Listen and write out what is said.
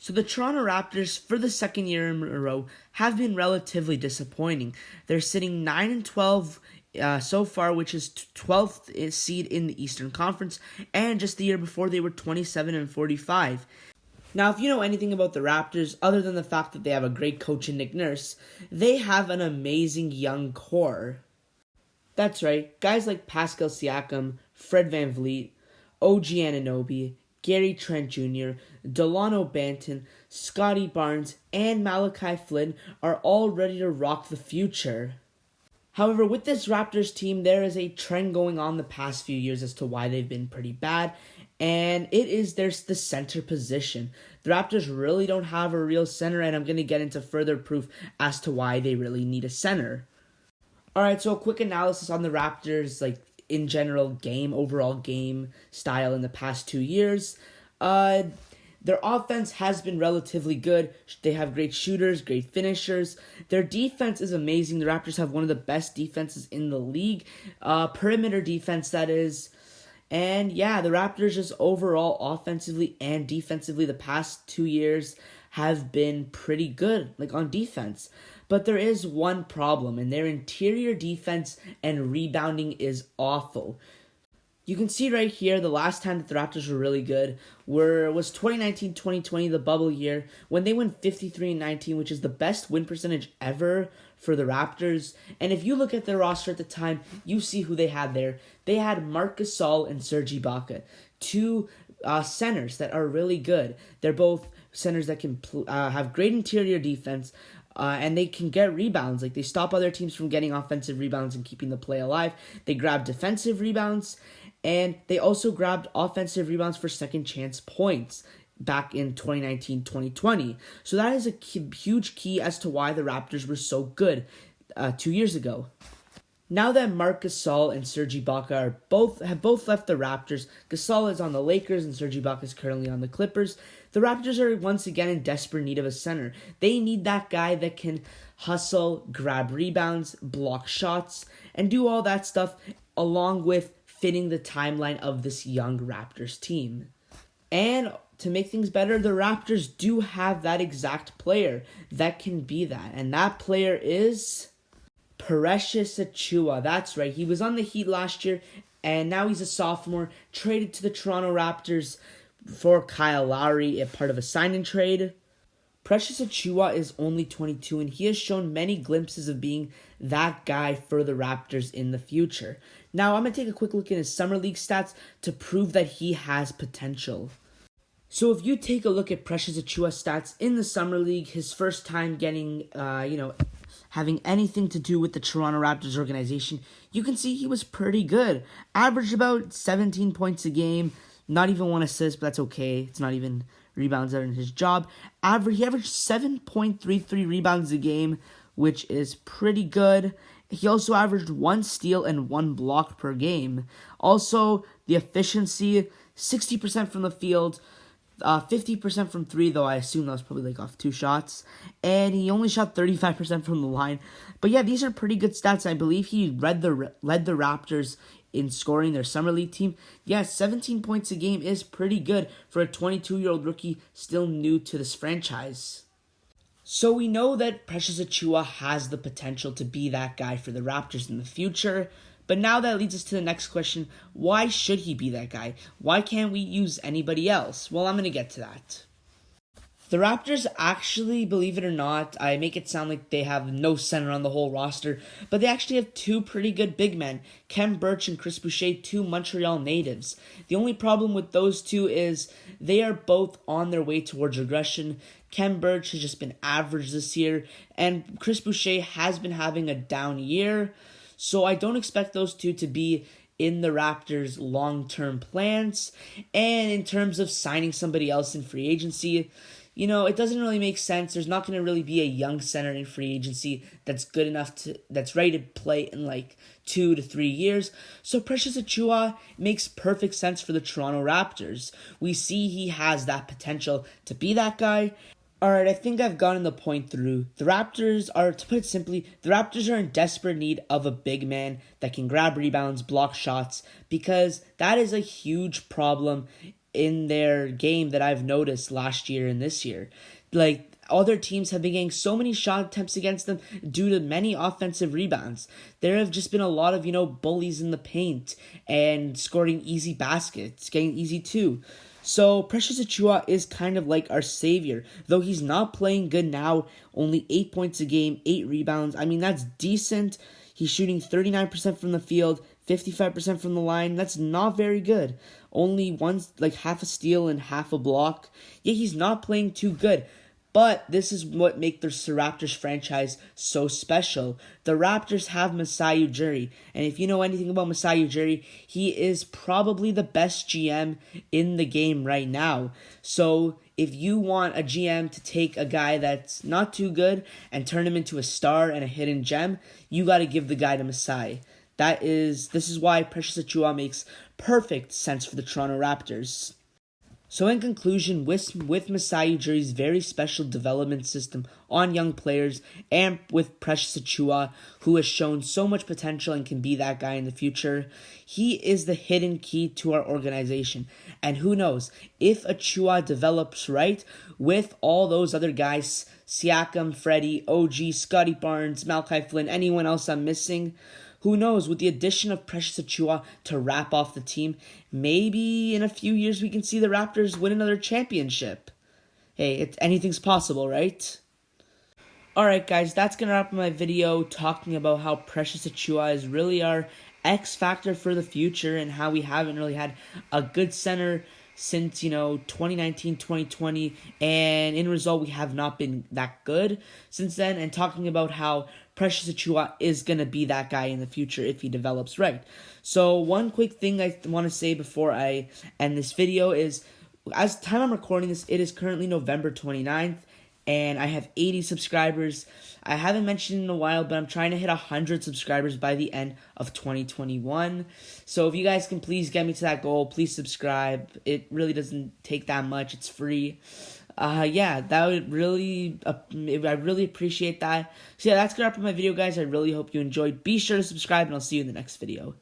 So the Toronto Raptors, for the second year in a row, have been relatively disappointing. They're sitting 9-12 so far, which is 12th seed in the Eastern Conference, and just the year before they were 27-45. Now, if you know anything about the Raptors, other than the fact that they have a great coach in Nick Nurse, they have an amazing young core. That's right, guys like Pascal Siakam, Fred VanVleet, OG Anunoby, Gary Trent Jr., Delano Banton, Scotty Barnes, and Malachi Flynn are all ready to rock the future. However, with this Raptors team, there is a trend going on the past few years as to why they've been pretty bad, and there's the center position. The Raptors really don't have a real center, and I'm going to get into further proof as to why they really need a center. Alright, so a quick analysis on the Raptors, in general, overall game style in the past 2 years. Their offense has been relatively good. They have great shooters, great finishers. Their defense is amazing. The Raptors have one of the best defenses in the league. Perimeter defense, that is. And yeah, the Raptors just overall offensively and defensively the past 2 years have been pretty good, on defense. But there is one problem, and their interior defense and rebounding is awful. You can see right here, the last time that the Raptors were really good was 2019-2020, the bubble year, when they went 53-19, which is the best win percentage ever for the Raptors. And if you look at their roster at the time, you see who they had there. They had Marc Gasol and Serge Ibaka, two centers that are really good. They're both centers that can have great interior defense, and they can get rebounds. They stop other teams from getting offensive rebounds and keeping the play alive. They grab defensive rebounds, and they also grabbed offensive rebounds for second chance points back in 2019-2020. So that is a huge key as to why the Raptors were so good 2 years ago. Now that Marc Gasol and Serge Ibaka have both left the Raptors, Gasol is on the Lakers and Serge Ibaka is currently on the Clippers, the Raptors are once again in desperate need of a center. They need that guy that can hustle, grab rebounds, block shots, and do all that stuff along with fitting the timeline of this young Raptors team. And to make things better, the Raptors do have that exact player that can be that. And that player is Precious Achiuwa. That's right. He was on the Heat last year, and now he's a sophomore, traded to the Toronto Raptors for Kyle Lowry, a part of a sign-in trade. Precious Achiuwa is only 22, and he has shown many glimpses of being that guy for the Raptors in the future. Now, I'm going to take a quick look at his Summer League stats to prove that he has potential. So if you take a look at Precious Achiuwa's stats in the Summer League, his first time getting, having anything to do with the Toronto Raptors organization, you can see he was pretty good. Averaged about 17 points a game, not even one assist, but that's okay. It's not even rebounds that are in his job. He averaged 7.33 rebounds a game, which is pretty good. He also averaged 1 steal and 1 block per game. Also, the efficiency, 60% from the field, 50% from 3, though I assume that was probably off 2 shots. And he only shot 35% from the line. But yeah, these are pretty good stats. I believe he led the Raptors in scoring their Summer League team. Yeah, 17 points a game is pretty good for a 22-year-old rookie still new to this franchise. So we know that Precious Achiuwa has the potential to be that guy for the Raptors in the future. But now that leads us to the next question. Why should he be that guy? Why can't we use anybody else? Well, I'm going to get to that. The Raptors actually, believe it or not, I make it sound like they have no center on the whole roster, but they actually have 2 pretty good big men, Burch and Chris Boucher, 2 Montreal natives. The only problem with those 2 is they are both on their way towards regression. Burch has just been average this year, and Chris Boucher has been having a down year, so I don't expect those 2 to be in the Raptors' long-term plans. And in terms of signing somebody else in free agency, it doesn't really make sense. There's not going to really be a young center in free agency that's good enough that's ready to play in 2 to 3 years. So Precious Achiuwa makes perfect sense for the Toronto Raptors. We see he has that potential to be that guy. Alright, I think I've gotten the point through. To put it simply, the Raptors are in desperate need of a big man that can grab rebounds, block shots, because that is a huge problem in their game that I've noticed last year and this year. Like, other teams have been getting so many shot attempts against them due to many offensive rebounds. There have just been a lot of, bullies in the paint and scoring easy baskets, getting easy too. So Precious Achiuwa is kind of like our savior. Though he's not playing good now, only 8 points a game, 8 rebounds. I mean, that's decent. He's shooting 39% from the field, 55% from the line. That's not very good. Only half a steal and half a block. Yeah, he's not playing too good. But this is what makes the Raptors franchise so special. The Raptors have Masai Ujiri. And if you know anything about Masai Ujiri, he is probably the best GM in the game right now. So if you want a GM to take a guy that's not too good and turn him into a star and a hidden gem, you got to give the guy to Masai. This is why Precious Achiuwa makes perfect sense for the Toronto Raptors. So in conclusion, with Masai Ujiri's very special development system on young players, and with Precious Achiuwa, who has shown so much potential and can be that guy in the future, he is the hidden key to our organization. And who knows, if Achiuwa develops right, with all those other guys, Siakam, Freddie, OG, Scotty Barnes, Malachi Flynn, anyone else I'm missing, who knows, with the addition of Precious Achiuwa to wrap off the team, maybe in a few years we can see the Raptors win another championship. Hey, anything's possible, right? Alright guys, that's going to wrap up my video talking about how Precious Achiuwa is really our X factor for the future and how we haven't really had a good center since, 2019, 2020, and in result, we have not been that good since then, and talking about how Precious Achiuwa is going to be that guy in the future if he develops right. So one quick thing I want to say before I end this video is, as time I'm recording this, it is currently November 29th, and I have 80 subscribers. I haven't mentioned in a while, but I'm trying to hit 100 subscribers by the end of 2021. So if you guys can please get me to that goal, please subscribe. It really doesn't take that much. It's free. That would really, I really appreciate that. So yeah, that's gonna wrap up my video, guys. I really hope you enjoyed. Be sure to subscribe, and I'll see you in the next video.